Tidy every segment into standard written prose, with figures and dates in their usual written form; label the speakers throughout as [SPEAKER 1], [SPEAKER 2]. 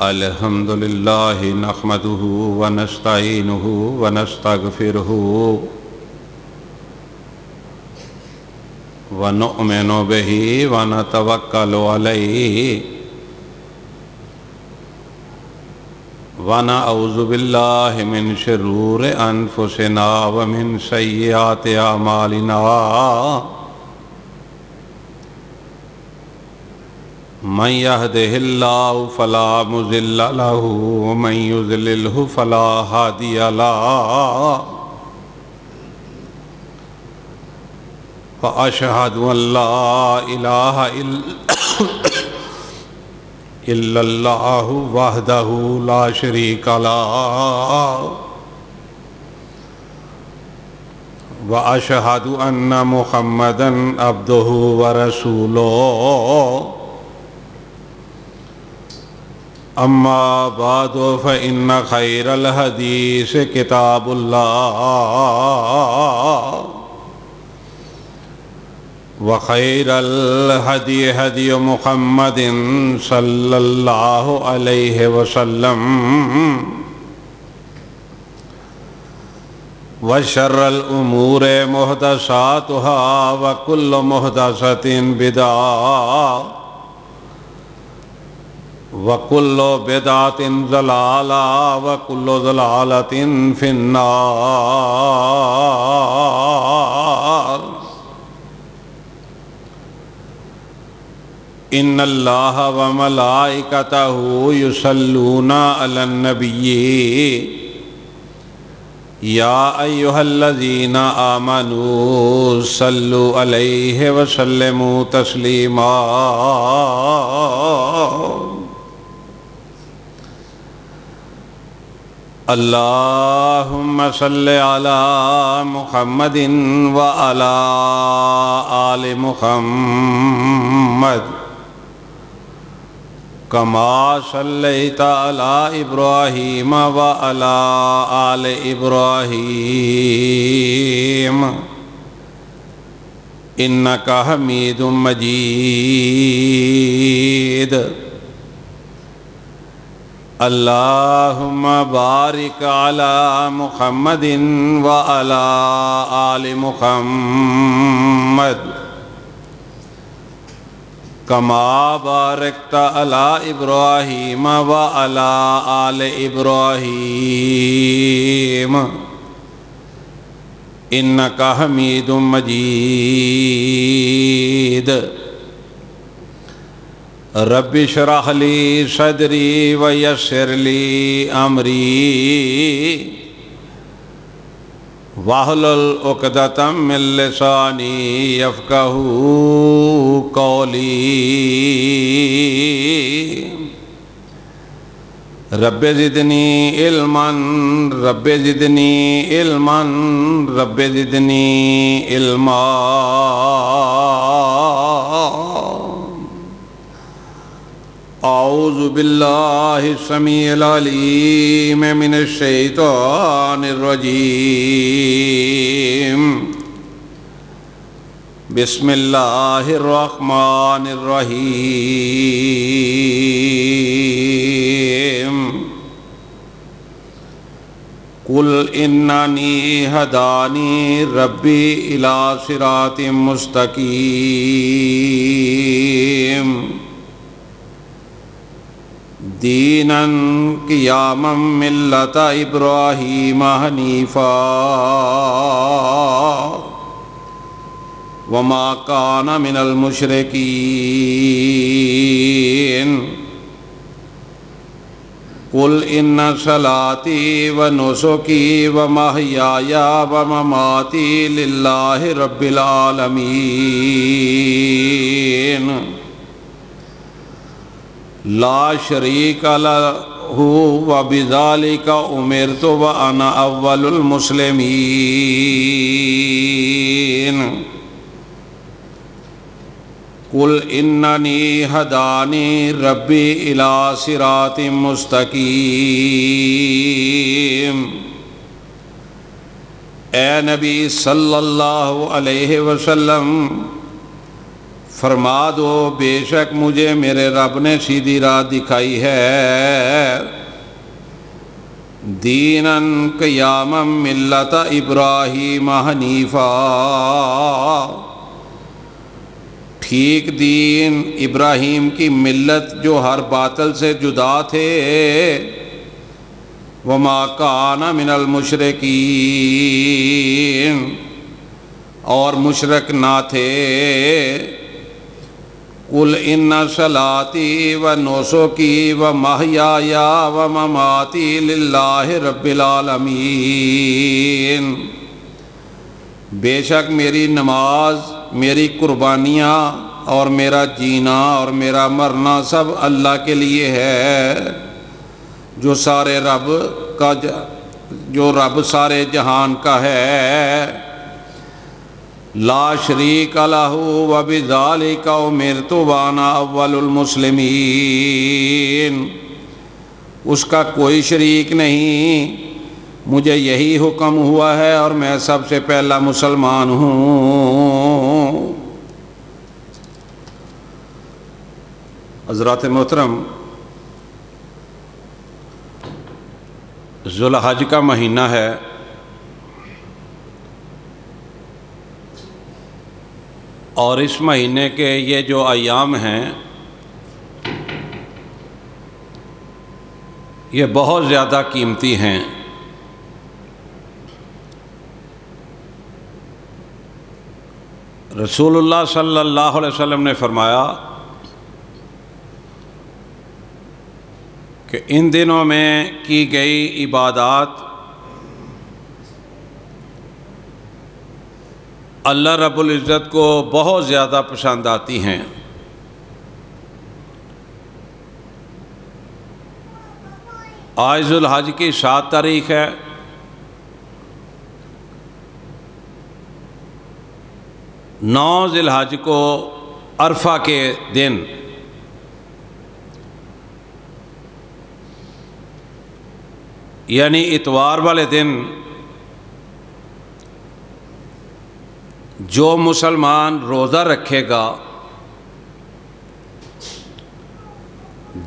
[SPEAKER 1] الحمد للہ نحمدہ ونستعینہ ونستغفرہ ونؤمن بہ ونتوکل علیہ ونعوذ باللہ من شرور انفسنا ومن سیئات اعمالنا من يهده الله فلا مضل له ومن يضلله فلا هادي له وأشهد أن لا إله إلا الله وحده لا شريك له وأشهد أن محمدا عبده ورسوله اما بعد فإن خير الحديث كتاب الله وخير الهدي هدي محمد صلى الله عليه وسلم وشر الأمور محدثاتها وكل محدثة بدعة وَكُلُّ بِدْعَةٍ ضَلَالَةٍ وَكُلُّ ضَلَالَةٍ فِي النَّارِ إِنَّ اللَّهَ وَمَلَائِكَتَهُ يُصَلُّونَ عَلَى النَّبِيِّ يَا أَيُّهَا الَّذِينَ آمَنُوا صَلُّوا عَلَيْهِ وَسَلِّمُوا تَسْلِيمًا اللهم صل على محمد وعلى آل محمد كما صليت على إبراهيم وعلى آل إبراهيم إنك حميد مجيد اللهم بارك على محمد وعلى آل محمد كما باركت على إبراهيم وعلى آل إبراهيم إنك حميد مجيد رب اشرح لي صدري ويسر لي امري واحلل عقدة من لساني يفقهوا قولي رب زدني علما رب زدني علما رب زدني علما اعوذ باللہ السمیع العلیم من الشیطان الرجیم بسم اللہ الرحمن الرحیم قل اننی ہدانی ربی الی صراط مستقیم دیناً قیاما ملت ابراہیم حنیفا وما کان من المشرکین قل ان صلاتی ونسکی ومحیای ومماتی للہ رب العالمین لا شریک لہ وبذالک امرت وانا اول المسلمین قل اننی ہدانی ربی الی صراط مستقیم اے نبی صلی اللہ علیہ وسلم فرما دو بے شک مجھے میرے رب نے سیدھی راہ دکھائی ہے، دیناً قیاما ملت ابراہیم حنیفا، ٹھیک دین ابراہیم کی ملت جو ہر باطل سے جدا تھے، وما کان من المشرکین، اور مشرک نہ تھے۔ قل ان صلاتی و نسکی و محیای و مماتی للہ رب العالمین، بے شک میری نماز، میری قربانیاں اور میرا جینا اور میرا مرنا سب اللہ کے لیے ہے، جو رب سارے جہان کا ہے۔ لا شریک لہ وبذالک امرت وانا اول المسلمین، اس کا کوئی شریک نہیں، مجھے یہی حکم ہوا ہے اور میں سب سے پہلا مسلمان ہوں۔ حضرات محترم، ذو الحج کا مہینہ ہے، اور اس مہینے کے یہ جو ایام ہیں یہ بہت زیادہ قیمتی ہیں۔ رسول اللہ صلی اللہ علیہ وسلم نے فرمایا کہ ان دنوں میں کی گئی عبادات اللہ رب العزت کو بہت زیادہ پسند آتی ہیں۔ آج ذو الحج کی 7 تاریخ ہے، 9 ذی الحج کو عرفہ کے دن یعنی اتوار والے دن جو مسلمان روزہ رکھے گا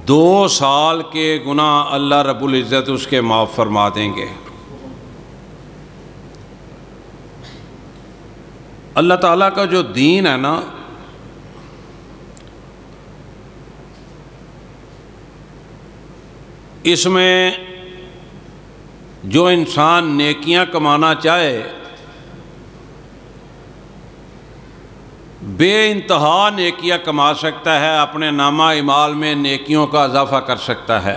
[SPEAKER 1] 2 سال کے گناہ اللہ رب العزت اس کے معاف فرما دیں گے۔ اللہ تعالیٰ کا جو دین ہے نا، اس میں جو انسان نیکیاں کمانا چاہے بے انتہا نیکیاں کما سکتا ہے، اپنے نامہ اعمال میں نیکیوں کا اضافہ کر سکتا ہے۔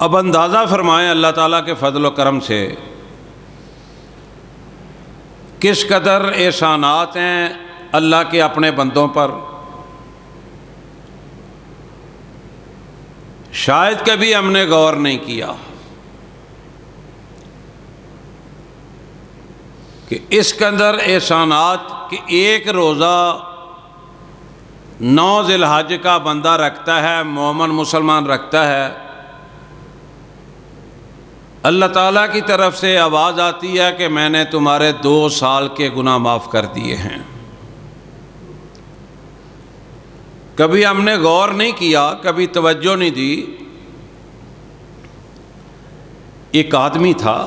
[SPEAKER 1] اب اندازہ فرمائیں اللہ تعالیٰ کے فضل و کرم سے کس قدر احسانات ہیں اللہ کے اپنے بندوں پر۔ شاید کبھی ہم نے غور نہیں کیا کہ اس قدر احسانات کہ ایک روزہ 9 ذی الحج کا بندہ رکھتا ہے، مومن مسلمان رکھتا ہے، اللہ تعالیٰ کی طرف سے آواز آتی ہے کہ میں نے تمہارے 2 سال کے گناہ معاف کر دیے ہیں۔ کبھی ہم نے غور نہیں کیا، کبھی توجہ نہیں دی۔ ایک آدمی تھا،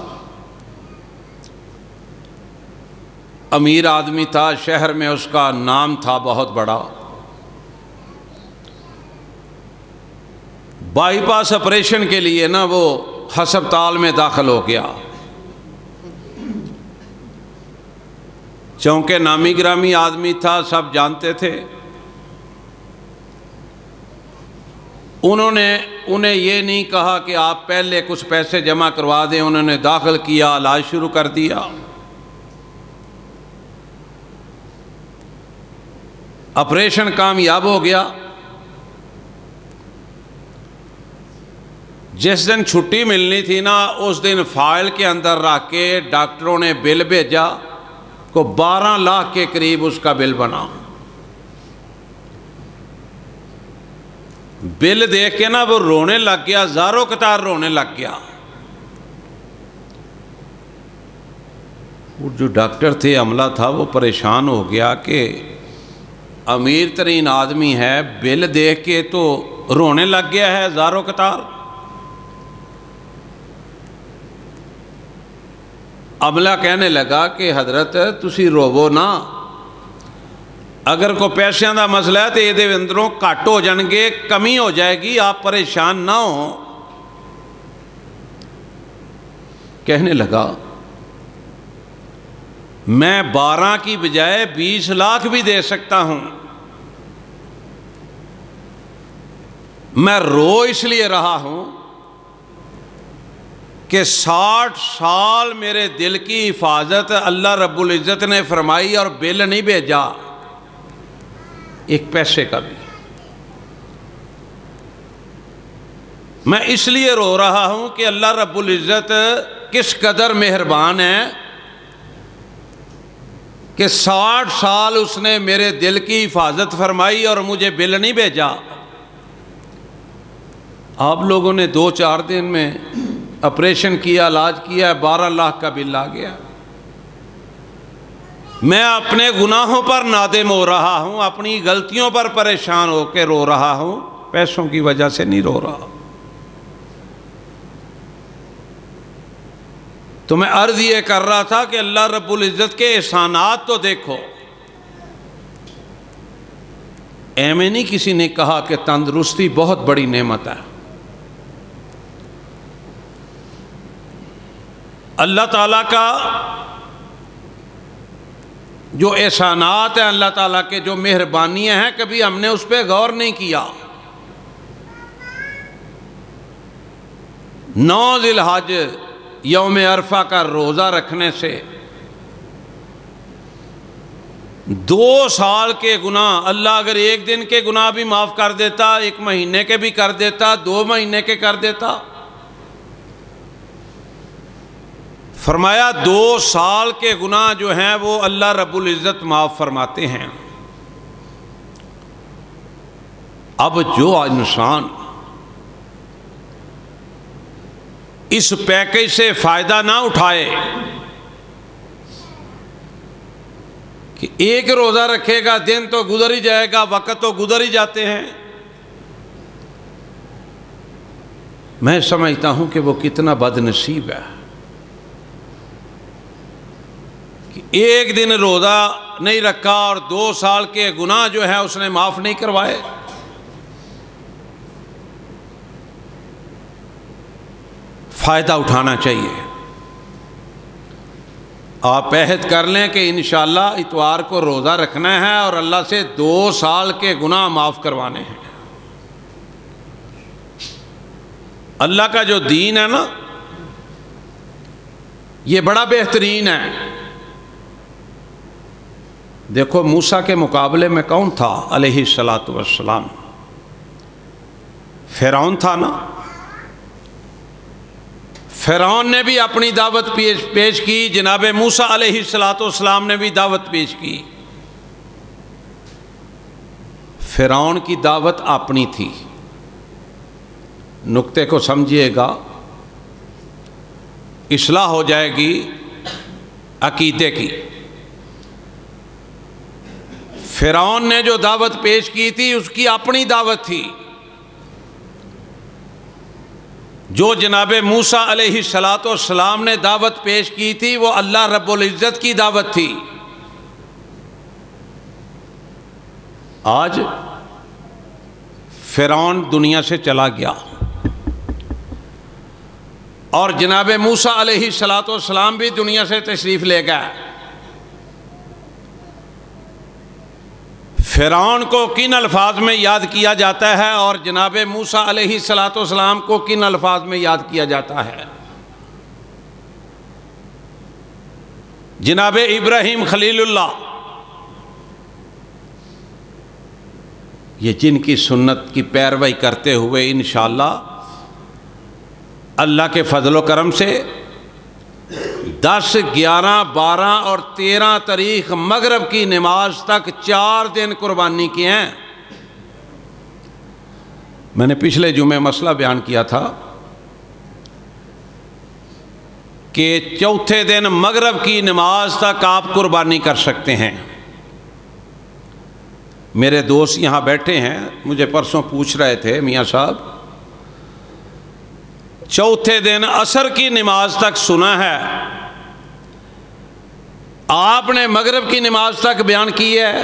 [SPEAKER 1] امیر آدمی تھا، شہر میں اس کا نام تھا بہت بڑا۔ بائی پاس آپریشن کے لیے نا وہ ہسپتال میں داخل ہو گیا۔ چونکہ نامی گرامی آدمی تھا، سب جانتے تھے۔ انہیں یہ نہیں کہا کہ آپ پہلے کچھ پیسے جمع کروا دیں، انہوں نے داخل کیا، علاج شروع کر دیا۔ آپریشن کامیاب ہو گیا۔ جس دن چھٹی ملنی تھی نا، اس دن فائل کے اندر رکھ کے ڈاکٹروں نے بل بھیجا، کو 12 لاکھ کے قریب اس کا بل بنا۔ بل دیکھ کے نا وہ رونے لگ گیا، زاروں قطار رونے لگ گیا۔ وہ جو ڈاکٹر تھے، عملہ تھا، وہ پریشان ہو گیا کہ امیر ترین آدمی ہے، بل دیکھ کے تو رونے لگ گیا ہے ہزاروں قطار۔ عملہ کہنے لگا کہ حضرت تسی روو نا، اگر کوئی پیسوں کا مسئلہ ہے تو یہ اندروں کٹ ہو جان گے، کمی ہو جائے گی، آپ پریشان نہ ہوں۔ کہنے لگا میں 12 کی بجائے 20 لاکھ بھی دے سکتا ہوں، میں رو اس لیے رہا ہوں کہ 60 سال میرے دل کی حفاظت اللہ رب العزت نے فرمائی اور بل نہیں بھیجا ایک پیسے کا بھی۔ میں اس لیے رو رہا ہوں کہ اللہ رب العزت کس قدر مہربان ہے کہ 60 سال اس نے میرے دل کی حفاظت فرمائی اور مجھے بل نہیں بھیجا۔ آپ لوگوں نے 2-4 دن میں آپریشن کیا، علاج کیا، 12 لاکھ کا بل آ گیا۔ میں اپنے گناہوں پر نادم ہو رہا ہوں، اپنی غلطیوں پر پریشان ہو کے رو رہا ہوں، پیسوں کی وجہ سے نہیں رو رہا۔ تو میں عرض یہ کر رہا تھا کہ اللہ رب العزت کے احسانات تو دیکھو۔ ایمیں نہیں کسی نے کہا کہ تندرستی بہت بڑی نعمت ہے۔ اللہ تعالیٰ کا جو احسانات ہیں، اللہ تعالیٰ کے جو مہربانیاں ہیں، کبھی ہم نے اس پہ غور نہیں کیا۔ 9 ذی الحج یوم عرفہ کا روزہ رکھنے سے 2 سال کے گناہ اللہ اگر ایک دن کے گناہ بھی معاف کر دیتا، 1 مہینے کے بھی کر دیتا، 2 مہینے کے کر دیتا۔ فرمایا 2 سال کے گناہ جو ہیں وہ اللہ رب العزت معاف فرماتے ہیں۔ اب جو انسان اس پیکیج سے فائدہ نہ اٹھائے کہ ایک روزہ رکھے گا، دن تو گزر ہی جائے گا، وقت تو گزر ہی جاتے ہیں، میں سمجھتا ہوں کہ وہ کتنا بد نصیب ہے کہ ایک دن روزہ نہیں رکھا اور 2 سال کے گناہ جو ہے اس نے معاف نہیں کروائے۔ فائدہ اٹھانا چاہیے۔ آپ عہد کر لیں کہ انشاءاللہ اتوار کو روزہ رکھنا ہے اور اللہ سے 2 سال کے گناہ معاف کروانے ہیں۔ اللہ کا جو دین ہے نا، یہ بڑا بہترین ہے۔ دیکھو موسیٰ کے مقابلے میں کون تھا علیہ السلام؟ فرعون تھا نا۔ فرعون نے بھی اپنی دعوت پیش کی، جناب موسیٰ علیہ السلام نے بھی دعوت پیش کی۔ فرعون کی دعوت اپنی تھی، نقطے کو سمجھیے گا، اصلاح ہو جائے گی عقیدے کی۔ فرعون نے جو دعوت پیش کی تھی اس کی اپنی دعوت تھی، جو جناب موسیٰ علیہ السلام نے دعوت پیش کی تھی وہ اللہ رب العزت کی دعوت تھی۔ آج فرعون دنیا سے چلا گیا اور جناب موسیٰ علیہ السلام بھی دنیا سے تشریف لے گئے۔ فرعون کو کن الفاظ میں یاد کیا جاتا ہے اور جناب موسیٰ علیہ السلام کو کن الفاظ میں یاد کیا جاتا ہے؟ جناب ابراہیم خلیل اللہ، یہ جن کی سنت کی پیروی کرتے ہوئے انشاءاللہ اللہ کے فضل و کرم سے 10، 11، 12 اور 13 تاریخ مغرب کی نماز تک 4 دن قربانی کیے ہیں۔ میں نے پچھلے جمعے مسئلہ بیان کیا تھا کہ چوتھے دن مغرب کی نماز تک آپ قربانی کر سکتے ہیں۔ میرے دوست یہاں بیٹھے ہیں، مجھے پرسوں پوچھ رہے تھے میاں صاحب چوتھے دن عصر کی نماز تک سنا ہے، آپ نے مغرب کی نماز تک بیان کی ہے۔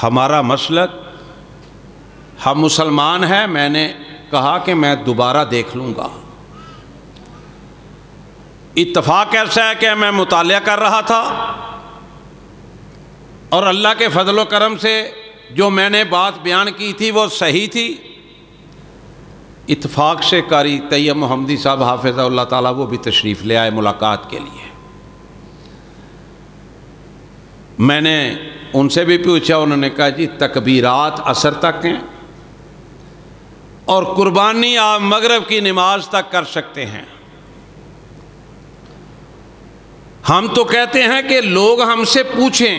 [SPEAKER 1] ہمارا مسلک، ہم مسلمان ہیں، میں نے کہا کہ میں دوبارہ دیکھ لوں گا۔ اتفاق ایسا ہے کہ میں مطالعہ کر رہا تھا اور اللہ کے فضل و کرم سے جو میں نے بات بیان کی تھی وہ صحیح تھی۔ اتفاق سے قاری طیب محمدی صاحب حافظہ اللہ تعالیٰ وہ بھی تشریف لے آئے ملاقات کے لیے۔ میں نے ان سے بھی پوچھا، انہوں نے کہا جی تکبیرات عصر تک ہیں اور قربانی آپ مغرب کی نماز تک کر سکتے ہیں۔ ہم تو کہتے ہیں کہ لوگ ہم سے پوچھیں،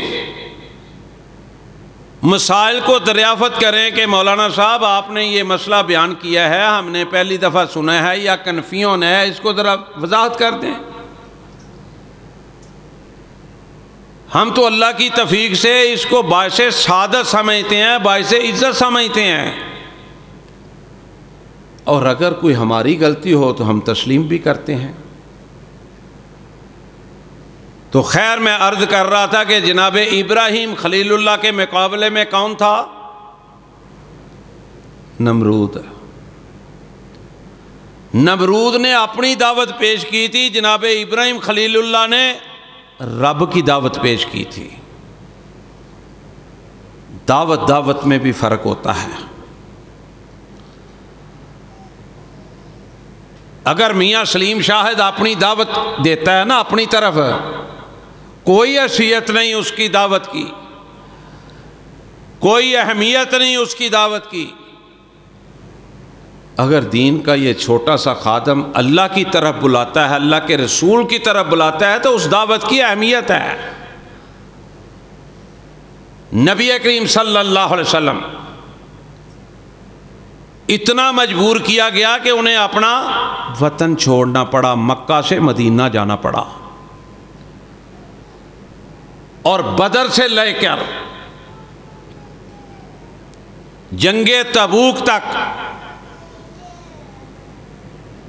[SPEAKER 1] مسائل کو دریافت کریں کہ مولانا صاحب آپ نے یہ مسئلہ بیان کیا ہے، ہم نے پہلی دفعہ سنا ہے یا کنفیوژن ہے، اس کو ذرا وضاحت کر دیں۔ ہم تو اللہ کی توفیق سے اس کو باعث سعادت سمجھتے ہیں، باعث عزت سمجھتے ہیں، اور اگر کوئی ہماری غلطی ہو تو ہم تسلیم بھی کرتے ہیں۔ تو خیر میں عرض کر رہا تھا کہ جناب ابراہیم خلیل اللہ کے مقابلے میں کون تھا؟ نمرود۔ نمرود نے اپنی دعوت پیش کی تھی، جناب ابراہیم خلیل اللہ نے رب کی دعوت پیش کی تھی۔ دعوت میں بھی فرق ہوتا ہے۔ اگر میاں سلیم شاہد اپنی دعوت دیتا ہے نا اپنی طرف، کوئی حیثیت نہیں اس کی دعوت کی، کوئی اہمیت نہیں اس کی دعوت کی۔ اگر دین کا یہ چھوٹا سا خادم اللہ کی طرف بلاتا ہے، اللہ کے رسول کی طرف بلاتا ہے، تو اس دعوت کی اہمیت ہے۔ نبی کریم صلی اللہ علیہ وسلم اتنا مجبور کیا گیا کہ انہیں اپنا وطن چھوڑنا پڑا، مکہ سے مدینہ جانا پڑا، اور بدر سے لے کر جنگ تبوک تک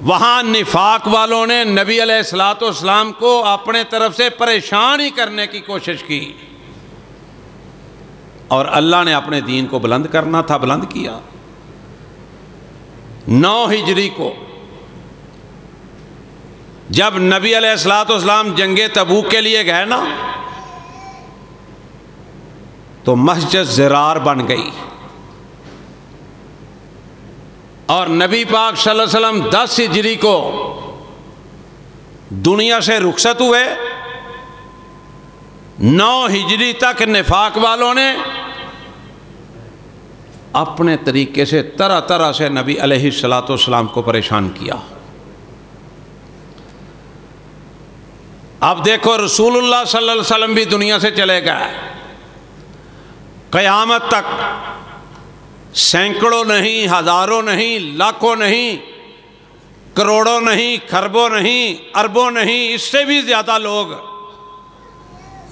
[SPEAKER 1] وہاں نفاق والوں نے نبی علیہ الصلوۃ والسلام کو اپنے طرف سے پریشان ہی کرنے کی کوشش کی، اور اللہ نے اپنے دین کو بلند کرنا تھا، بلند کیا۔ 9 ہجری کو جب نبی علیہ الصلوۃ والسلام جنگ تبوک کے لیے گئے نا، تو مسجد زرار بن گئی، اور نبی پاک صلی اللہ علیہ وسلم 10 ہجری کو دنیا سے رخصت ہوئے۔ 9 ہجری تک نفاق والوں نے اپنے طریقے سے طرح طرح سے نبی علیہ الصلوۃ والسلام کو پریشان کیا۔ اب دیکھو رسول اللہ صلی اللہ علیہ وسلم بھی دنیا سے چلے گئے، قیامت تک سینکڑوں نہیں، ہزاروں نہیں، لاکھوں نہیں، کروڑوں نہیں، کھربوں نہیں، اربوں نہیں، اس سے بھی زیادہ لوگ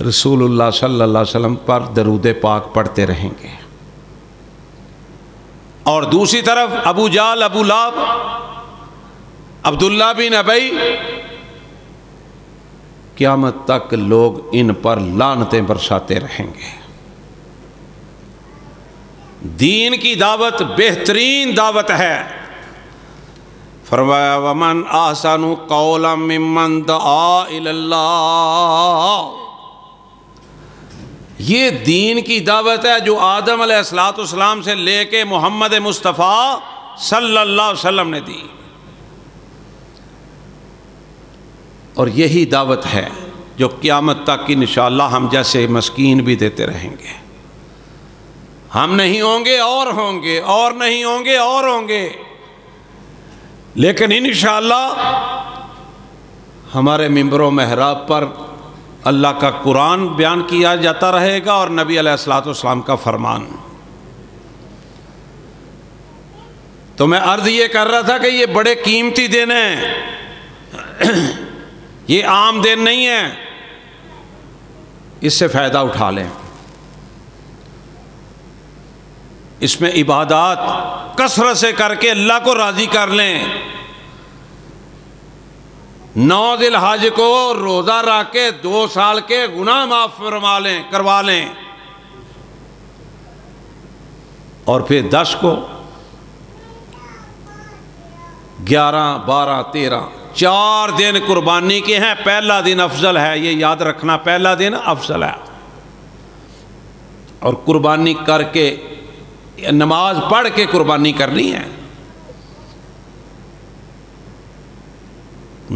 [SPEAKER 1] رسول اللہ صلی اللہ علیہ وسلم پر درود پاک پڑھتے رہیں گے۔ اور دوسری طرف ابو جہل، ابو لہب، عبداللہ بن ابی، قیامت تک لوگ ان پر لعنتیں برساتے رہیں گے۔ دین کی دعوت بہترین دعوت ہے۔ فرمایا وَمَنْ أَحْسَنُ قَوْلًا مِّمَّنْ دَعَا إِلَى اللَّهِ، یہ دین کی دعوت ہے جو آدم علیہ السلام سے لے کے محمد مصطفیٰ صلی اللہ علیہ وسلم نے دی، اور یہی دعوت ہے جو قیامت تک انشاءاللہ ہم جیسے مسکین بھی دیتے رہیں گے۔ ہم نہیں ہوں گے اور ہوں گے، اور نہیں ہوں گے اور ہوں گے، لیکن انشاءاللہ ہمارے ممبر و محراب پر اللہ کا قرآن بیان کیا جاتا رہے گا اور نبی علیہ الصلوۃ والسلام کا فرمان۔ تو میں عرض یہ کر رہا تھا کہ یہ بڑے قیمتی دن ہیں، یہ عام دن نہیں ہے، اس سے فائدہ اٹھا لیں، اس میں عبادات کثرت سے کر کے اللہ کو راضی کر لیں۔ 9 ذی الحج کو روزہ رکھ کے 2 سال کے گناہ معاف کروا لیں، اور پھر 10 کو 11 12 13 4 دن قربانی کے ہیں۔ پہلا دن افضل ہے، یہ یاد رکھنا، پہلا دن افضل ہے، اور قربانی کر کے نماز پڑھ کے قربانی کرنی ہے۔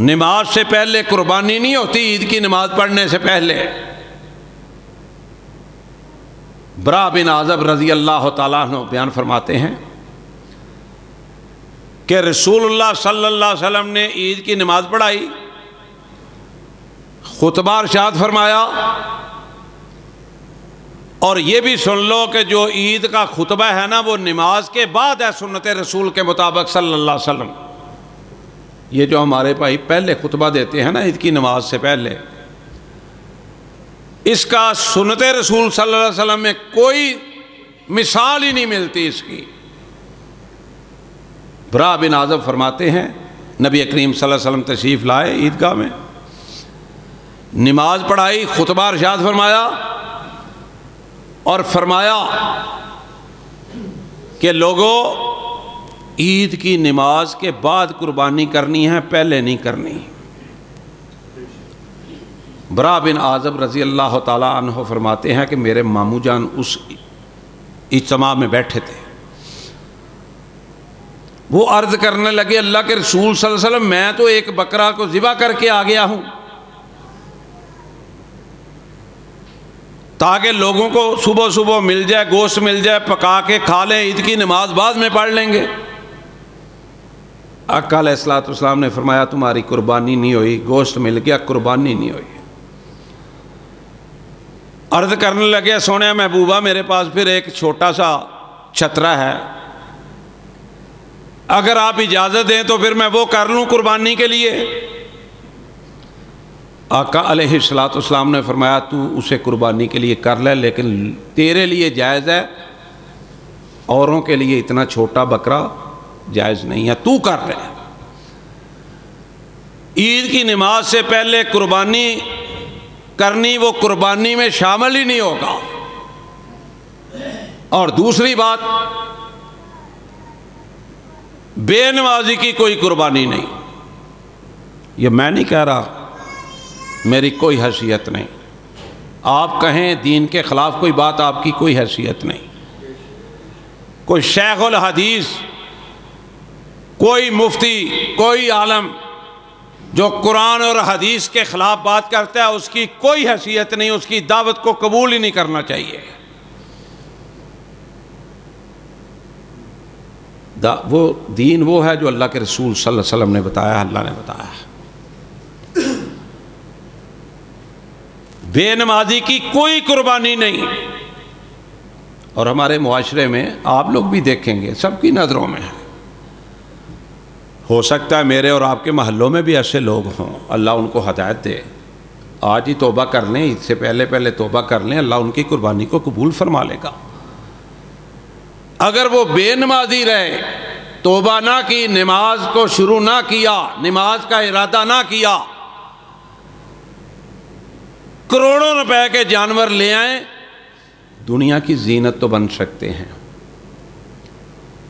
[SPEAKER 1] نماز سے پہلے قربانی نہیں ہوتی، عید کی نماز پڑھنے سے پہلے۔ برا بن عازب رضی اللہ تعالیٰ عنہ بیان فرماتے ہیں کہ رسول اللہ صلی اللہ علیہ وسلم نے عید کی نماز پڑھائی، خطبہ ارشاد فرمایا، اور یہ بھی سن لو کہ جو عید کا خطبہ ہے نا وہ نماز کے بعد ہے سنت رسول کے مطابق صلی اللہ علیہ وسلم۔ یہ جو ہمارے بھائی پہلے خطبہ دیتے ہیں نا عید کی نماز سے پہلے، اس کا سنت رسول صلی اللہ علیہ وسلم میں کوئی مثال ہی نہیں ملتی اس کی۔ برا بن عازب فرماتے ہیں نبی کریم صلی اللہ علیہ وسلم تشریف لائے عیدگاہ میں، نماز پڑھائی، خطبہ ارشاد فرمایا، اور فرمایا کہ لوگوں عید کی نماز کے بعد قربانی کرنی ہے، پہلے نہیں کرنی۔ برا بن عازب رضی اللہ تعالیٰ عنہ فرماتے ہیں کہ میرے ماموں جان اس اجتماع میں بیٹھے تھے، وہ عرض کرنے لگے اللہ کے رسول صلی اللہ علیہ وسلم میں تو ایک بکرا کو ذبح کر کے آ گیا ہوں تاکہ لوگوں کو صبح صبح مل جائے، گوشت مل جائے، پکا کے کھا لیں، عید کی نماز بعد میں پڑھ لیں گے۔ آقا علیہ الصلوۃ والسلام نے فرمایا تمہاری قربانی نہیں ہوئی، گوشت مل گیا، قربانی نہیں ہوئی۔ عرض کرنے لگے سونے محبوبہ میرے پاس پھر ایک چھوٹا سا چھترا ہے، اگر آپ اجازت دیں تو پھر میں وہ کر لوں قربانی کے لیے۔ آقا علیہ الصلوۃ والسلام نے فرمایا تو اسے قربانی کے لیے کر لے، لیکن تیرے لیے جائز ہے، اوروں کے لیے اتنا چھوٹا بکرا جائز نہیں ہے، تو کر لے۔ عید کی نماز سے پہلے قربانی کرنی وہ قربانی میں شامل ہی نہیں ہوگا۔ اور دوسری بات، بے نمازی کی کوئی قربانی نہیں، یہ میں نہیں کہہ رہا، میری کوئی حیثیت نہیں، آپ کہیں دین کے خلاف کوئی بات، آپ کی کوئی حیثیت نہیں۔ کوئی شیخ الحدیث، کوئی مفتی، کوئی عالم جو قرآن اور حدیث کے خلاف بات کرتا ہے اس کی کوئی حیثیت نہیں، اس کی دعوت کو قبول ہی نہیں کرنا چاہیے۔ وہ دین وہ ہے جو اللہ کے رسول صلی اللہ علیہ وسلم نے بتایا، اللہ نے بتایا۔ بے نمازی کی کوئی قربانی نہیں۔ اور ہمارے معاشرے میں آپ لوگ بھی دیکھیں گے، سب کی نظروں میں ہے، ہو سکتا ہے میرے اور آپ کے محلوں میں بھی ایسے لوگ ہوں، اللہ ان کو ہدایت دے، آج ہی توبہ کر لیں، عید سے پہلے توبہ کر لیں، اللہ ان کی قربانی کو قبول فرما لے گا۔ اگر وہ بے نمازی رہے، توبہ نہ کی، نماز کو شروع نہ کیا، نماز کا ارادہ نہ کیا، کروڑوں روپے کے جانور لے آئیں، دنیا کی زینت تو بن سکتے ہیں،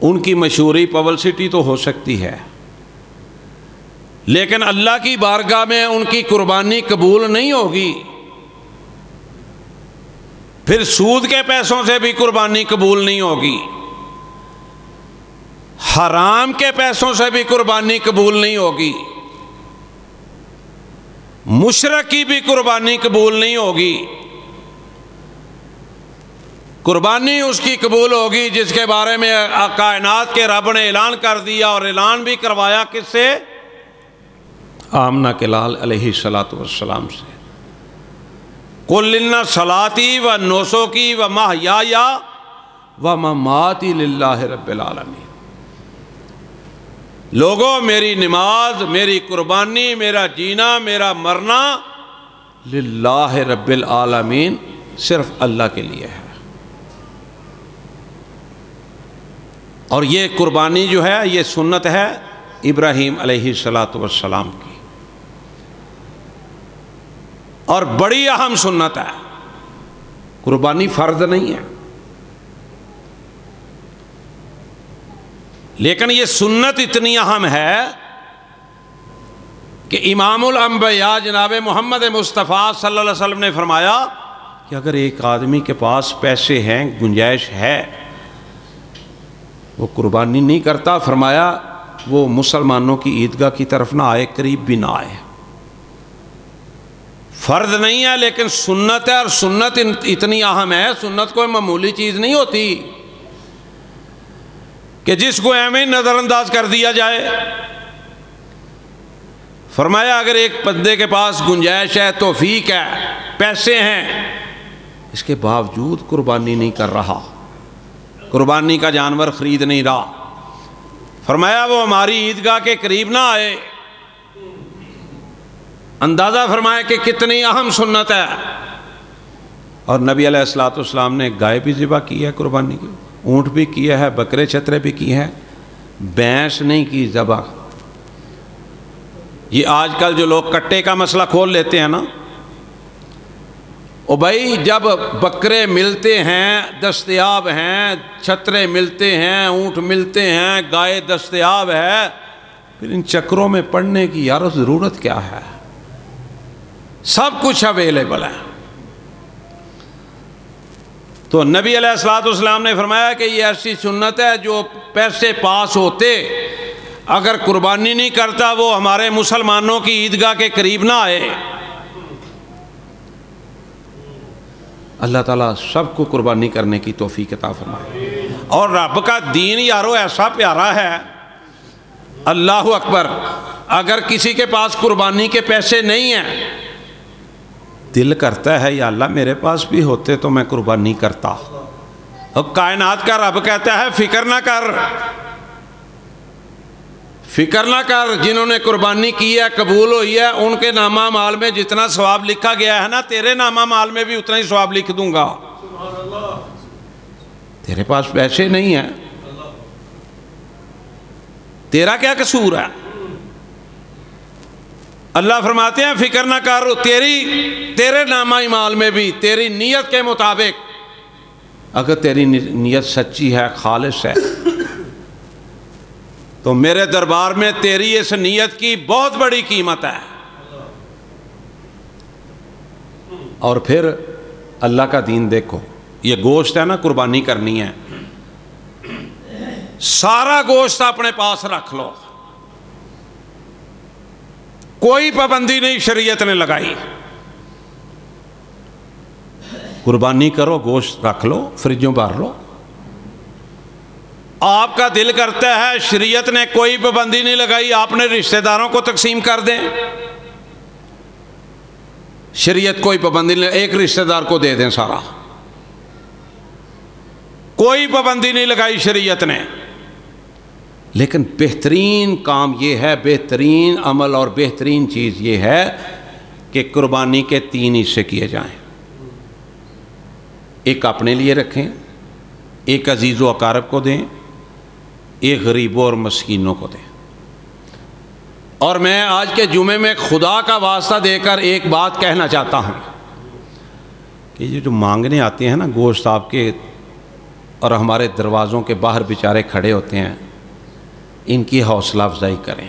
[SPEAKER 1] ان کی مشہوری پبلسٹی تو ہو سکتی ہے، لیکن اللہ کی بارگاہ میں ان کی قربانی قبول نہیں ہوگی۔ پھر سود کے پیسوں سے بھی قربانی قبول نہیں ہوگی، حرام کے پیسوں سے بھی قربانی قبول نہیں ہوگی، مشرک کی بھی قربانی قبول نہیں ہوگی۔ قربانی اس کی قبول ہوگی جس کے بارے میں کائنات کے رب نے اعلان کر دیا، اور اعلان بھی کروایا کس سے؟ آمنہ کے لال علیہ الصلوۃ والسلام سے۔ قل ان صلاتی و نسکی و محیایا و مماتی للہ رب العالمین۔ لوگوں میری نماز، میری قربانی، میرا جینا، میرا مرنا للہ رب العالمین، صرف اللہ کے لیے ہے۔ اور یہ قربانی جو ہے یہ سنت ہے ابراہیم علیہ السلام کی، اور بڑی اہم سنت ہے۔ قربانی فرض نہیں ہے، لیکن یہ سنت اتنی اہم ہے کہ امام الانبیاء جناب محمد مصطفیٰ صلی اللہ علیہ وسلم نے فرمایا کہ اگر ایک آدمی کے پاس پیسے ہیں، گنجائش ہے، وہ قربانی نہیں کرتا، فرمایا وہ مسلمانوں کی عیدگاہ کی طرف نہ آئے، قریب بھی نہ آئے۔ فرض نہیں ہے لیکن سنت ہے، اور سنت اتنی اہم ہے، سنت کوئی معمولی چیز نہیں ہوتی کہ جس کو ایویں نظر انداز کر دیا جائے۔ فرمایا اگر ایک بندے کے پاس گنجائش ہے، توفیق ہے، پیسے ہیں، اس کے باوجود قربانی نہیں کر رہا، قربانی کا جانور خرید نہیں رہا، فرمایا وہ ہماری عیدگاہ کے قریب نہ آئے۔ اندازہ فرمایا کہ کتنی اہم سنت ہے۔ اور نبی علیہ السلام نے گائے بھی ذبح کی ہے قربانی کی، اونٹ بھی کیا ہے، بکرے چھترے بھی کی ہیں، بھینس نہیں کی ذبح۔ یہ آج کل جو لوگ کٹے کا مسئلہ کھول لیتے ہیں نا، او بھائی جب بکرے ملتے ہیں، دستیاب ہیں، چھترے ملتے ہیں، اونٹ ملتے ہیں، گائے دستیاب ہے، پھر ان چکروں میں پڑنے کی یار ضرورت کیا ہے؟ سب کچھ اویلیبل ہے۔ تو نبی علیہ السلام نے فرمایا کہ یہ ایسی سنت ہے جو پیسے پاس ہوتے اگر قربانی نہیں کرتا وہ ہمارے مسلمانوں کی عیدگاہ کے قریب نہ آئے۔ اللہ تعالیٰ سب کو قربانی کرنے کی توفیق عطا فرمائے۔ اور رب کا دین یارو ایسا پیارا ہے، اللہ اکبر۔ اگر کسی کے پاس قربانی کے پیسے نہیں ہیں، دل کرتا ہے یا اللہ میرے پاس بھی ہوتے تو میں قربانی کرتا۔ اور کائنات کا رب کہتا ہے فکر نہ کر، فکر نہ کر، جنہوں نے قربانی کی ہے، قبول ہوئی ہے، ان کے نامہ اعمال میں جتنا ثواب لکھا گیا ہے نا، تیرے نامہ اعمال میں بھی اتنا ہی ثواب لکھ دوں گا۔ تیرے پاس پیسے نہیں ہیں، تیرا کیا قصور ہے؟ اللہ فرماتے ہیں فکر نہ کر، تیرے نامہ اعمال میں بھی تیری نیت کے مطابق، اگر تیری نیت سچی ہے، خالص ہے، تو میرے دربار میں تیری اس نیت کی بہت بڑی قیمت ہے۔ اور پھر اللہ کا دین دیکھو، یہ گوشت ہے نا قربانی کرنی ہے، سارا گوشت اپنے پاس رکھ لو، کوئی پابندی نہیں شریعت نے لگائی، قربانی کرو، گوشت رکھ لو، فریجوں بھر لو۔ آپ کا دل کرتا ہے، شریعت نے کوئی پابندی نہیں لگائی، آپ نے رشتہ داروں کو تقسیم کر دیں، شریعت کوئی پابندی نہیں، ایک رشتہ دار کو دے دیں سارا، کوئی پابندی نہیں لگائی شریعت نے۔ لیکن بہترین کام یہ ہے، بہترین عمل اور بہترین چیز یہ ہے کہ قربانی کے 3 حصے کیے جائیں، ایک اپنے لیے رکھیں، ایک عزیز و اقارب کو دیں، ایک غریبوں اور مسکینوں کو دیں۔ اور میں آج کے جمعے میں خدا کا واسطہ دے کر ایک بات کہنا چاہتا ہوں کہ یہ جو مانگنے آتے ہیں نا گوشت آپ کے، اور ہمارے دروازوں کے باہر بیچارے کھڑے ہوتے ہیں، ان کی حوصلہ افزائی کریں۔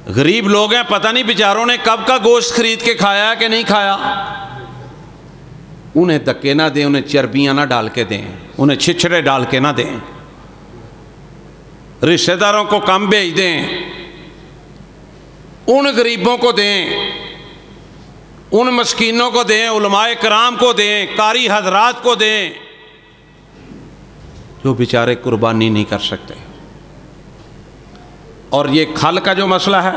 [SPEAKER 1] غریب لوگ ہیں، پتہ نہیں بیچاروں نے کب کا گوشت خرید کے کھایا کہ نہیں کھایا، انہیں دھکے نہ دیں، انہیں چربیاں نہ ڈال کے دیں، انہیں چھچڑے ڈال کے نہ دیں، رشتہ داروں کو کم بھیج دیں، ان غریبوں کو دیں، ان مسکینوں کو دیں، علماء کرام کو دیں، قاری حضرات کو دیں جو بیچارے قربانی نہیں کر سکتے۔ اور یہ کھل کا جو مسئلہ ہے،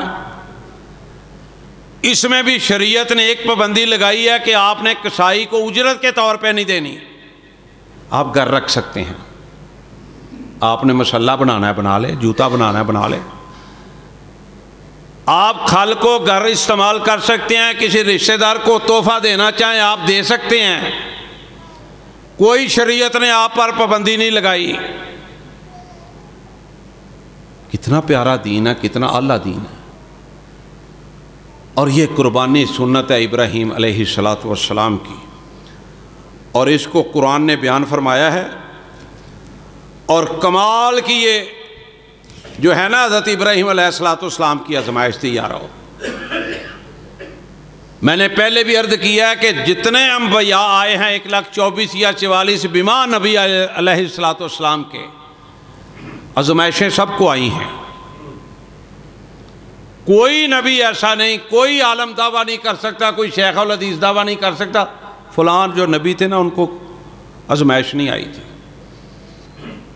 [SPEAKER 1] اس میں بھی شریعت نے ایک پابندی لگائی ہے کہ آپ نے کسائی کو اجرت کے طور پہ نہیں دینی، آپ گھر رکھ سکتے ہیں، آپ نے مسلح بنانا ہے بنا لے، جوتا بنانا ہے بنا لے، آپ کھل کو گھر استعمال کر سکتے ہیں، کسی رشتہ دار کو تحفہ دینا چاہیں آپ دے سکتے ہیں، کوئی شریعت نے آپ پر پابندی نہیں لگائی۔ کتنا پیارا دین ہے، کتنا اعلیٰ دین ہے۔ اور یہ قربانی سنت ہے ابراہیم علیہ السلام کی، اور اس کو قرآن نے بیان فرمایا ہے۔ اور کمال کی یہ جو ہے نا حضرت ابراہیم علیہ السلام کی آزمائش تھی یارو، میں نے پہلے بھی عرض کیا ہے کہ جتنے انبیاء آئے ہیں 1,24,000 یا 44 بیمار نبی علیہ السلام کے، آزمائشیں سب کو آئی ہیں۔ کوئی نبی ایسا نہیں، کوئی عالم دعویٰ نہیں کر سکتا، کوئی شیخ الحدیث دعویٰ نہیں کر سکتا فلان جو نبی تھے نا ان کو آزمائش نہیں آئی تھی،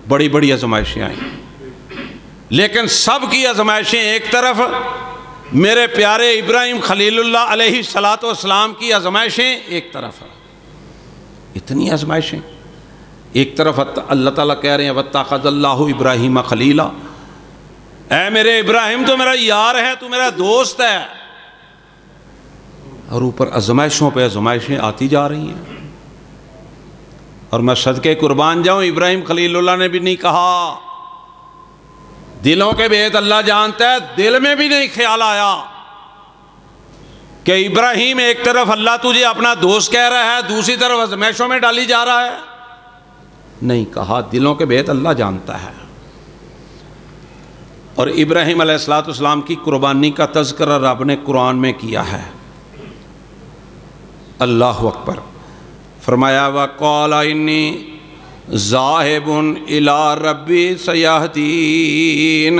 [SPEAKER 1] بڑی بڑی آزمائشیں آئیں، لیکن سب کی آزمائشیں ایک طرف، میرے پیارے ابراہیم خلیل اللہ علیہ السلام کی آزمائشیں ایک طرف ہیں۔ اتنی آزمائشیں ایک طرف اللہ تعالیٰ کہہ رہے ہیں وَاتَّخَذَ اللَّهُ إِبْرَاهِيمَ خَلِيلًا، اے میرے ابراہیم تو میرا یار ہے، تو میرا دوست ہے، اور اوپر آزمائشوں پہ آزمائشیں آتی جا رہی ہیں۔ اور میں صدقے قربان جاؤں، ابراہیم خلیل اللہ نے بھی نہیں کہا دلوں کے بھید اللہ جانتا ہے، دل میں بھی نہیں خیال آیا کہ ابراہیم ایک طرف اللہ تجھے اپنا دوست کہہ رہا ہے، دوسری طرف آزمائشوں میں ڈالی جا رہا ہے، نہیں کہا، دلوں کے بھید اللہ جانتا ہے۔ اور ابراہیم علیہ السلام کی قربانی کا تذکرہ رب نے قرآن میں کیا ہے۔ اللہ اکبر، فرمایا وَقَالَ إِنِّي ذَاهِبٌ إِلَىٰ رَبِّي سَيَهْدِينِ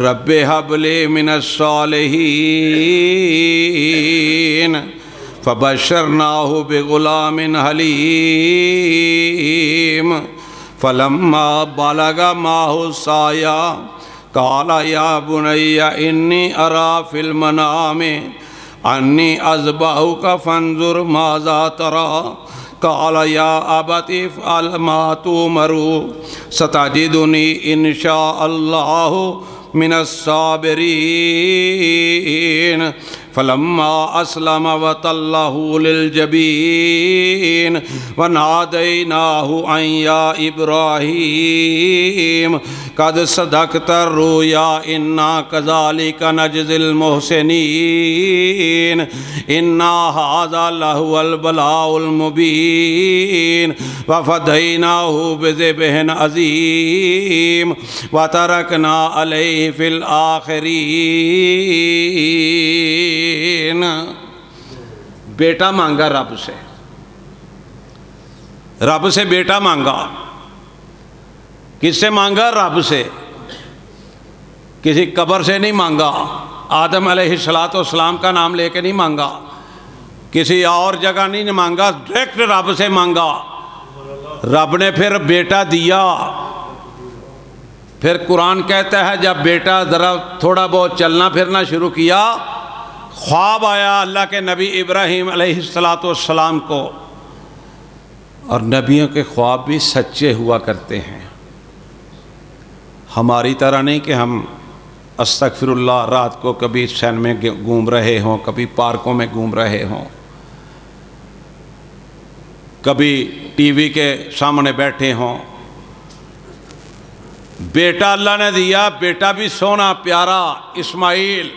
[SPEAKER 1] رَبِّ هَبْ لِي مِنَ الصَّالِحِينَ فَبَشَّرْنَاهُ بِغُلَامٍ حَلِيمٍ فَلَمَّا بَلَغَ مَعَهُ السَّعْيَ قَالَ يَا بُنَيَّ إِنِّي أَرَىٰ فِي الْمَنَامِ أَنِّي أَذْبَحُكَ فَانظُرْ مَاذَا تَرَىٰ قَالَ يَا أَبَتِ افْعَلْ مَا تُؤْمَرُ سَتَجِدُنِي إِنْ شَاءَ اللَّهُ مِنَ الصَّابِرِينَ فَلَمَّا أَسْلَمَ وَتَلَّهُ لِلْجَبِينِ وَنَادَيْنَاهُ أَن يَا إِبْرَاهِيمُ قَدْ صَدَقْتَ الرُّؤْيَا إِنَّا كَذَلِكَ نَجْزِي الْمُحْسِنِينَ إِنَّ هَذَا لَهُوَ الْبَلَاءُ الْمُبِينُ وَفَدَيْنَاهُ بِذِبْحٍ عَظِيمٍ وَتَرَكْنَا عَلَيْهِ فِي الْآخِرِينَ۔ بیٹا مانگا رب سے بیٹا مانگا، کس سے مانگا؟ رب سے، کسی قبر سے نہیں مانگا، آدم علیہ السلام کا نام لے کے نہیں مانگا، کسی اور جگہ نہیں مانگا، ڈائریکٹ رب سے مانگا۔ رب نے پھر بیٹا دیا۔ پھر قرآن کہتا ہے جب بیٹا ذرا تھوڑا بہت چلنا پھرنا شروع کیا، خواب آیا اللہ کے نبی ابراہیم علیہ السلام کو، اور نبیوں کے خواب بھی سچے ہوا کرتے ہیں، ہماری طرح نہیں کہ ہم استغفر اللہ رات کو کبھی سین میں گھوم رہے ہوں، کبھی پارکوں میں گھوم رہے ہوں، کبھی ٹی وی کے سامنے بیٹھے ہوں۔ بیٹا اللہ نے دیا، بیٹا بھی سونا پیارا اسماعیل،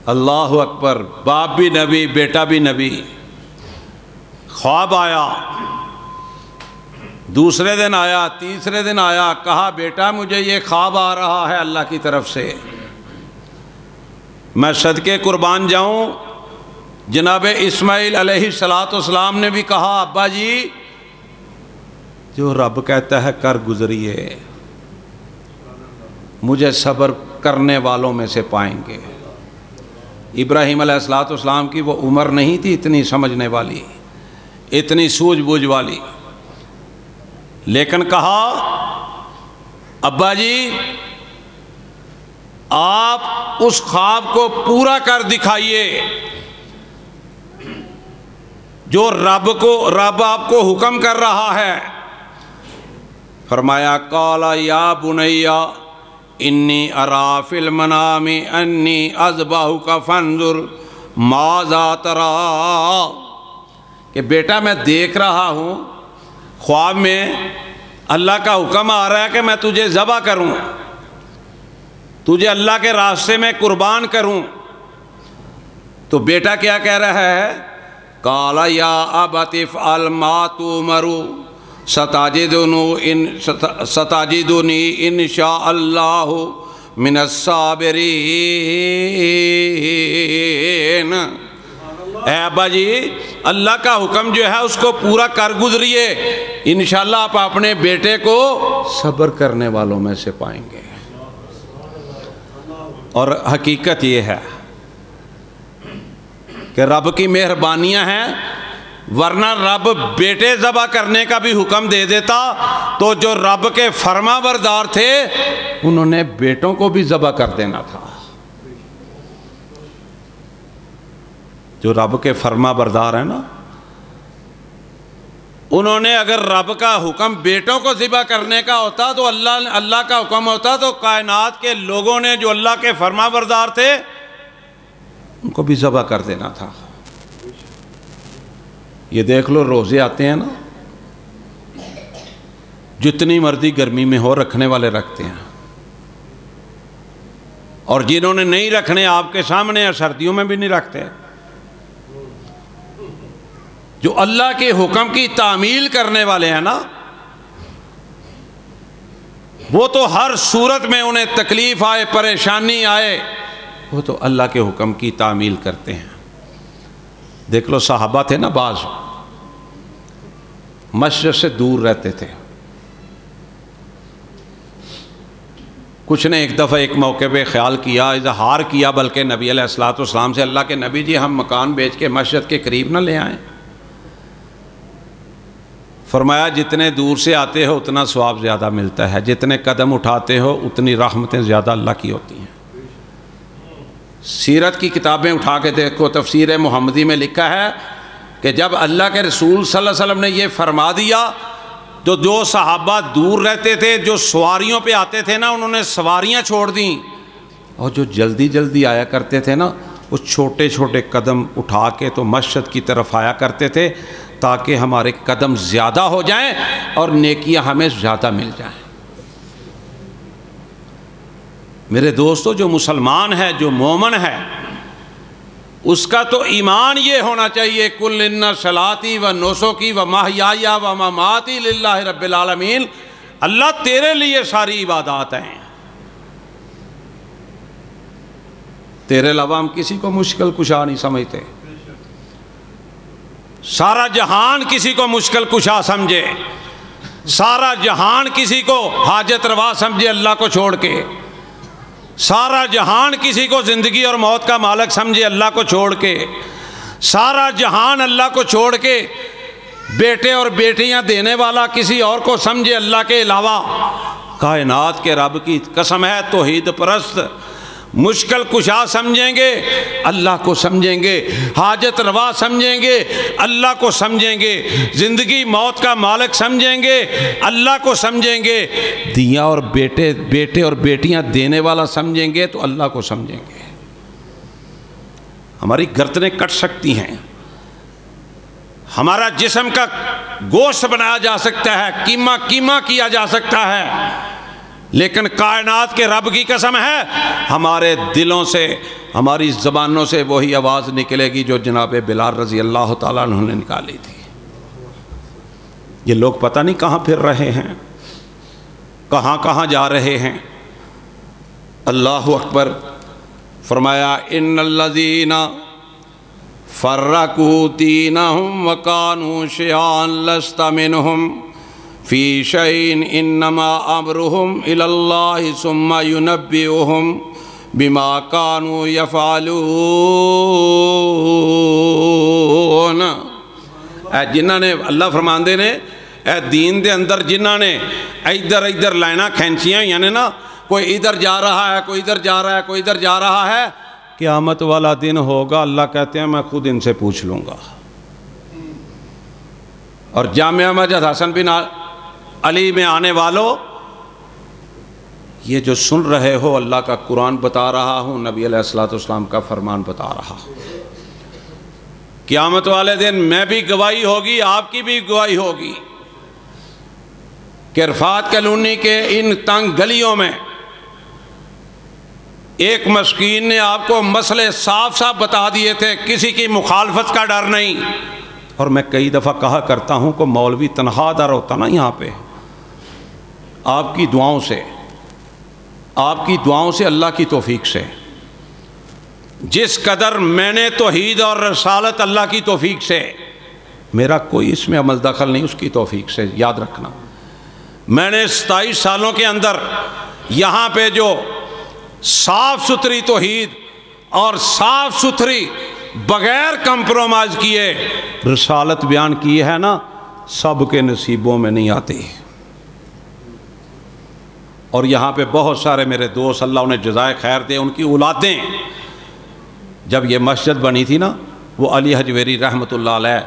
[SPEAKER 1] اللہ اکبر، باپ بھی نبی بیٹا بھی نبی۔ خواب آیا، دوسرے دن آیا، تیسرے دن آیا، کہا بیٹا مجھے یہ خواب آ رہا ہے اللہ کی طرف سے۔ میں صدقے قربان جاؤں، جناب اسماعیل علیہ السلام نے بھی کہا ابا جی جو رب کہتا ہے کر گزریے، مجھے صبر کرنے والوں میں سے پائیں گے۔ ابراہیم علیہ السلام کی وہ عمر نہیں تھی اتنی سمجھنے والی، اتنی سوجھ بوجھ والی، لیکن کہا ابا جی آپ اس خواب کو پورا کر دکھائیے جو رب آپ کو حکم کر رہا ہے۔ فرمایا قال یا بنیا انی ارا فی المنام انی اذبحک فانظر ماذا تری، کہ بیٹا میں دیکھ رہا ہوں خواب میں اللہ کا حکم آ رہا ہے کہ میں تجھے ذبح کروں، تجھے اللہ کے راستے میں قربان کروں۔ تو بیٹا کیا کہہ رہا ہے؟ قال یا ابت افعل ما تؤمر ستجدنی ان شاء اللہ من الصابرین۔ اے ابا جی، اللہ کا حکم جو ہے اس کو پورا کر گزریے، انشاءاللہ آپ اپنے بیٹے کو صبر کرنے والوں میں سے پائیں گے۔ اور حقیقت یہ ہے کہ رب کی مہربانیاں ہیں، ورنہ رب بیٹے ذبح کرنے کا بھی حکم دے دیتا تو جو رب کے فرما بردار تھے انہوں نے بیٹوں کو بھی ذبح کر دینا تھا۔ جو رب کے فرما بردار ہیں نا، انہوں نے اگر رب کا حکم بیٹوں کو ذبح کرنے کا ہوتا تو اللہ کا حکم ہوتا تو کائنات کے لوگوں نے جو اللہ کے فرما بردار تھے ان کو بھی ذبح کر دینا تھا۔ یہ دیکھ لو، روزے آتے ہیں نا، جتنی مرضی گرمی میں ہو رکھنے والے رکھتے ہیں، اور جنہوں نے نہیں رکھنے آپ کے سامنے ہیں، سردیوں میں بھی نہیں رکھتے۔ جو اللہ کے حکم کی تعمیل کرنے والے ہیں نا، وہ تو ہر صورت میں انہیں تکلیف آئے، پریشانی آئے، وہ تو اللہ کے حکم کی تعمیل کرتے ہیں۔ دیکھ لو، صحابہ تھے نا، بعض مسجد سے دور رہتے تھے، کچھ نے ایک دفعہ ایک موقع پہ خیال کیا، اظہار کیا بلکہ نبی علیہ الصلوۃ والسلام سے، اللہ کے نبی جی ہم مکان بیچ کے مسجد کے قریب نہ لے آئیں۔ فرمایا جتنے دور سے آتے ہو اتنا ثواب زیادہ ملتا ہے، جتنے قدم اٹھاتے ہو اتنی رحمتیں زیادہ اللہ کی ہوتی ہیں۔ سیرت کی کتابیں اٹھا کے دیکھو، تفسیر محمدی میں لکھا ہے کہ جب اللہ کے رسول صلی اللہ علیہ وسلم نے یہ فرما دیا تو جو صحابہ دور رہتے تھے، جو سواریوں پہ آتے تھے نا، انہوں نے سواریاں چھوڑ دیں، اور جو جلدی جلدی آیا کرتے تھے نا، وہ چھوٹے چھوٹے قدم اٹھا کے تو مسجد کی طرف آیا کرتے تھے تاکہ ہمارے قدم زیادہ ہو جائیں اور نیکیاں ہمیں زیادہ مل جائیں۔ میرے دوستو، جو مسلمان ہے، جو مومن ہے، اس کا تو ایمان یہ ہونا چاہیے قل ان صلاتی و نسکی و محیای و مماتی للہ رب العالمین، اللہ تیرے لیے ساری عبادات ہیں، تیرے علاوہ ہم کسی کو مشکل کشا نہیں سمجھتے۔ سارا جہان کسی کو مشکل کشا سمجھے، سارا جہان کسی کو حاجت روا سمجھے اللہ کو چھوڑ کے، سارا جہان کسی کو زندگی اور موت کا مالک سمجھے اللہ کو چھوڑ کے، سارا جہان اللہ کو چھوڑ کے بیٹے اور بیٹیاں دینے والا کسی اور کو سمجھے اللہ کے علاوہ۔ کائنات کے رب کی قسم ہے، توحید پرست مشکل کشا سمجھیں گے اللہ کو سمجھیں گے، حاجت روا سمجھیں گے اللہ کو سمجھیں گے، زندگی موت کا مالک سمجھیں گے اللہ کو سمجھیں گے، دیاں اور بیٹے اور بیٹیاں دینے والا سمجھیں گے تو اللہ کو سمجھیں گے۔ ہماری گردنیں کٹ سکتی ہیں، ہمارا جسم کا گوشت بنایا جا سکتا ہے، کیما کیا جا سکتا ہے، لیکن کائنات کے رب کی قسم ہے ہمارے دلوں سے، ہماری زبانوں سے وہی آواز نکلے گی جو جناب بلال رضی اللہ تعالیٰ عنہ نے نکالی تھی۔ یہ لوگ پتہ نہیں کہاں پھر رہے ہیں، کہاں کہاں جا رہے ہیں۔ اللہ اکبر۔ فرمایا ان الذین فرقوا دینہم وکانوا شیعا لست منہم فی شیء انما امرہم الی اللہ ثم ینبئہم بما کانوا یفعلون۔ اے جنہاں نے، اللہ فرماندے نے، اے دین دے اندر جنہاں نے ادھر لائنہ کھینچیاں یعنی نا، کوئی ادھر جا رہا ہے، کوئی ادھر جا رہا ہے، کوئی ادھر جا رہا ہے، قیامت والا دن ہوگا، اللہ کہتے ہیں میں خود ان سے پوچھ لوں گا۔ اور جامعہ مسجد حسن بن علی میں آنے والوں، یہ جو سن رہے ہو اللہ کا قرآن بتا رہا ہوں، نبی علیہ الصلوۃ والسلام کا فرمان بتا رہا ہوں۔ قیامت والے دن میں بھی گواہی ہوگی، آپ کی بھی گواہی ہوگی کہ رفعت کالونی کے ان تنگ گلیوں میں ایک مسکین نے آپ کو مسئلے صاف صاف بتا دیے تھے، کسی کی مخالفت کا ڈر نہیں۔ اور میں کئی دفعہ کہا کرتا ہوں کہ مولوی تنہا در ہوتا نا یہاں پہ، آپ کی دعاؤں سے، آپ کی دعاؤں سے، اللہ کی توفیق سے، جس قدر میں نے توحید اور رسالت اللہ کی توفیق سے، میرا کوئی اس میں عمل دخل نہیں، اس کی توفیق سے، یاد رکھنا۔ میں نے 27 سالوں کے اندر یہاں پہ جو صاف ستھری توحید اور صاف ستھری بغیر کمپرومائز کیے رسالت بیان کی ہے نا، سب کے نصیبوں میں نہیں آتی۔ اور یہاں پہ بہت سارے میرے دوست، اللہ انہیں جزائے خیر دے، ان کی اولادیں، جب یہ مسجد بنی تھی نا، وہ علی حجویری رحمۃ اللہ علیہ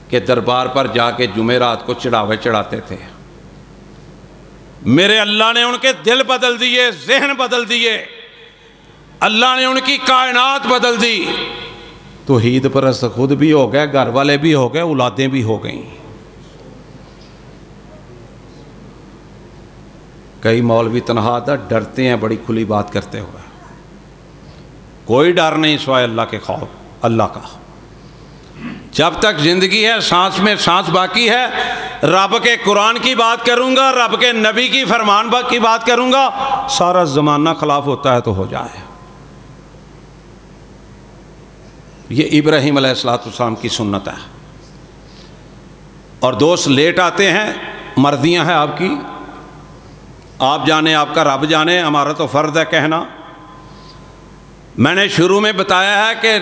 [SPEAKER 1] کے دربار پر جا کے جمعرات کو چڑھاوے چڑھاتے تھے۔ میرے اللہ نے ان کے دل بدل دیے، ذہن بدل دیے، اللہ نے ان کی کائنات بدل دی۔ توحید پرست خود بھی ہو گئے، گھر والے بھی ہو گئے، اولادیں بھی ہو گئیں۔ کئی مولوی تنہا ڈرتے ہیں بڑی کھلی بات کرتے ہوئے، کوئی ڈر نہیں سوائے اللہ کے خوف، اللہ کا۔ جب تک زندگی ہے، سانس میں سانس باقی ہے، رب کے قرآن کی بات کروں گا، رب کے نبی کی فرمان کی بات کروں گا، سارا زمانہ خلاف ہوتا ہے تو ہو جائے۔ یہ ابراہیم علیہ السلام کی سنت ہے۔ اور دوست لیٹ آتے ہیں، مرضیاں ہیں آپ کی، آپ جانے، آپ کا رب جانے، ہمارا تو فرض ہے کہنا۔ میں نے شروع میں بتایا ہے کہ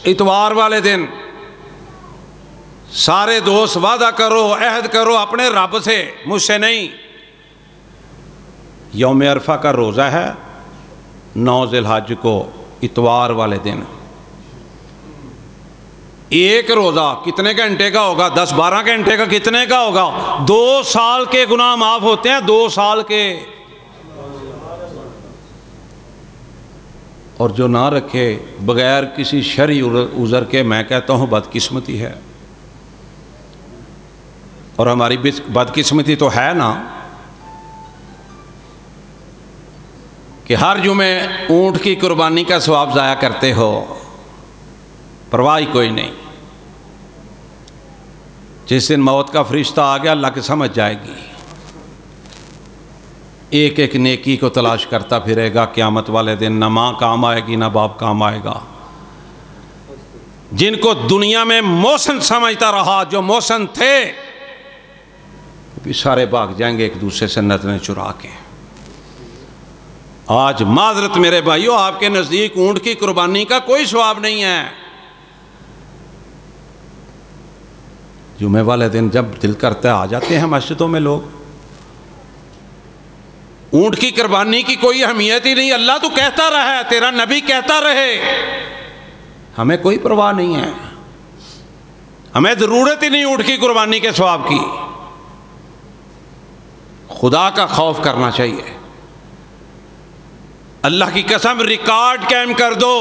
[SPEAKER 1] اتوار والے دن سارے دوست وعدہ کرو، عہد کرو اپنے رب سے، مجھ سے نہیں۔ یوم عرفہ کا روزہ ہے 9 ذی الحج کو، اتوار والے دن۔ ایک روزہ کتنے گھنٹے کا ہوگا؟ 10-12 گھنٹے کا کتنے کا ہوگا؟ 2 سال کے گناہ معاف ہوتے ہیں، 2 سال کے۔ اور جو نہ رکھے بغیر کسی شرعی عذر کے، میں کہتا ہوں بدقسمتی ہے۔ اور ہماری بدقسمتی تو ہے نا کہ ہر جمعے اونٹ کی قربانی کا ثواب ضائع کرتے ہو، پرواہ کوئی نہیں۔ جس دن موت کا فرشتہ آ گیا، اللہ کی سمجھ جائے گی، ایک ایک نیکی کو تلاش کرتا پھرے گا۔ قیامت والے دن نہ ماں کام آئے گی، نہ باپ کام آئے گا۔ جن کو دنیا میں محسن سمجھتا رہا، جو محسن تھے، بھی سارے بھاگ جائیں گے ایک دوسرے سے نظریں چرا کے۔ آج معذرت میرے بھائیو، آپ کے نزدیک اونٹ کی قربانی کا کوئی ثواب نہیں ہے۔ جمعے والے دن جب دل کرتا ہے آ جاتے ہیں مسجدوں میں لوگ۔ اونٹ کی قربانی کی کوئی اہمیت ہی نہیں، اللہ تو کہتا رہا ہے، تیرا نبی کہتا رہے، ہمیں کوئی پرواہ نہیں ہے، ہمیں ضرورت ہی نہیں اونٹ کی قربانی کے ثواب کی۔ خدا کا خوف کرنا چاہیے۔ اللہ کی قسم ریکارڈ قائم کر دو،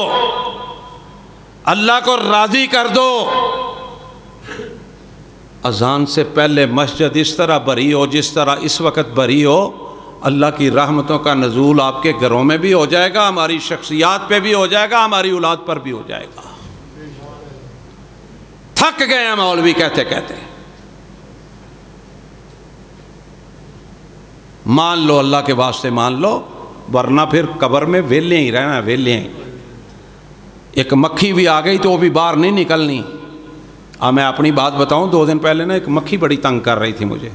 [SPEAKER 1] اللہ کو راضی کر دو۔ اذان سے پہلے مسجد اس طرح بھری ہو جس طرح اس وقت بھری ہو، اللہ کی رحمتوں کا نزول آپ کے گھروں میں بھی ہو جائے گا، ہماری شخصیات پہ بھی ہو جائے گا، ہماری اولاد پر بھی ہو جائے گا۔ تھک گئے ہیں مولوی کہتے کہتے۔ مان لو، اللہ کے واسطے مان لو، ورنہ پھر قبر میں ویلے ہی رہنا، ویلے ہی۔ ایک مکھی بھی آ گئی تو وہ بھی باہر نہیں نکلنی۔ میں اپنی بات بتاؤں، 2 دن پہلے نا ایک مکھی بڑی تنگ کر رہی تھی مجھے،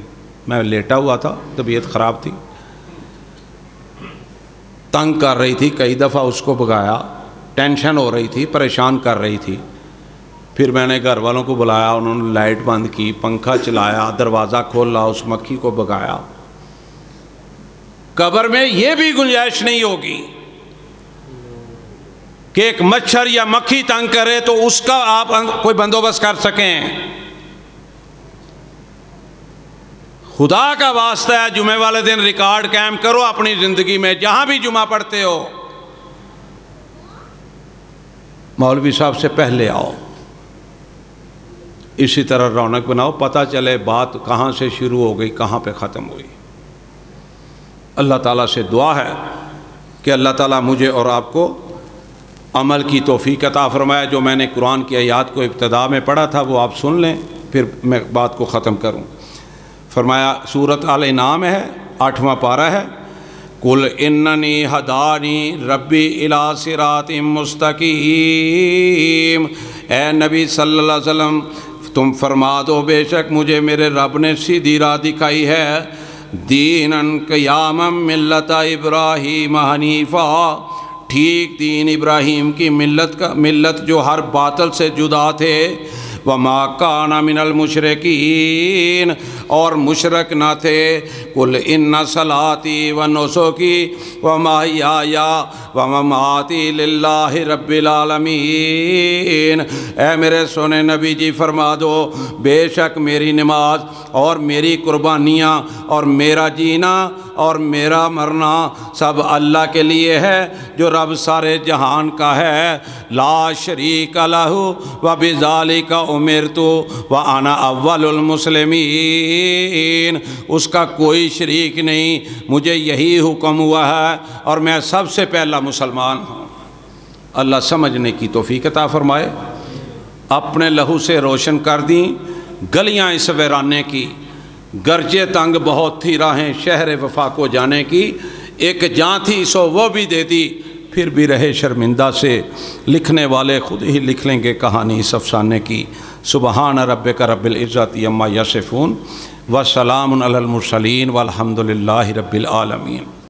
[SPEAKER 1] میں لیٹا ہوا تھا، طبیعت خراب تھی، تنگ کر رہی تھی، کئی دفعہ اس کو بھگایا، ٹینشن ہو رہی تھی، پریشان کر رہی تھی۔ پھر میں نے گھر والوں کو بلایا، انہوں نے لائٹ بند کی، پنکھا چلایا، دروازہ کھولا، اس مکھی کو بھگایا۔ قبر میں یہ بھی گنجائش نہیں ہوگی کہ ایک مچھر یا مکھی تنگ کرے تو اس کا آپ کوئی بندوبست کر سکیں۔ خدا کا واسطہ ہے جمعے والے دن ریکارڈ قائم کرو اپنی زندگی میں، جہاں بھی جمعہ پڑھتے ہو مولوی صاحب سے پہلے آؤ، اسی طرح رونق بناؤ، پتہ چلے بات کہاں سے شروع ہو گئی کہاں پہ ختم ہوئی۔ اللہ تعالیٰ سے دعا ہے کہ اللہ تعالیٰ مجھے اور آپ کو عمل کی توفیق عطا فرمائے۔ جو میں نے قرآن کی آیات کو ابتدا میں پڑھا تھا وہ آپ سن لیں، پھر میں بات کو ختم کروں۔ فرمایا سورۃ الانعام ہے، 8واں پارہ ہے، قُلْ إِنَّنِي هَدَانِي رَبِّي إِلَىٰ صِرَاطٍ مُسْتَقِيمٍ، اے نبی صلی اللہ علیہ وسلم تم فرما دو بے شک مجھے میرے رب نے سیدھی راہ دکھائی ہے، دیناً قیاماً ملت ابراہیم حنیفا، ٹھیک دین ابراہیم کی ملت جو ہر باطل سے جدا تھے، وما کان من المشرکین، اور مشرک نہ تھے، قل ان صلاتی و نسکی و محیای و مماتی للہ رب العالمین، اے میرے سونے نبی جی فرما دو بے شک میری نماز اور میری قربانیاں اور میرا جینا اور میرا مرنا سب اللہ کے لیے ہے جو رب سارے جہان کا ہے، لا شریک لہ و بذالک امرت وانا اول المسلمین، اس کا کوئی شریک نہیں، مجھے یہی حکم ہوا ہے اور میں سب سے پہلا مسلمان ہوں۔ اللہ سمجھنے کی توفیق عطا فرمائے۔ اپنے لہو سے روشن کر دیں گلیاں اس ویرانے کی، گرچہ تنگ بہت تھی راہیں شہر وفا کو جانے کی، ایک جاں تھی سو وہ بھی دے دی، پھر بھی رہے شرمندہ سے، لکھنے والے خود ہی لکھ لیں گے کہانی اس افسانے کی۔ سبحان ربک رب العزت عما یصفون وسلام علی المرسلین والحمد للہ رب العالمین۔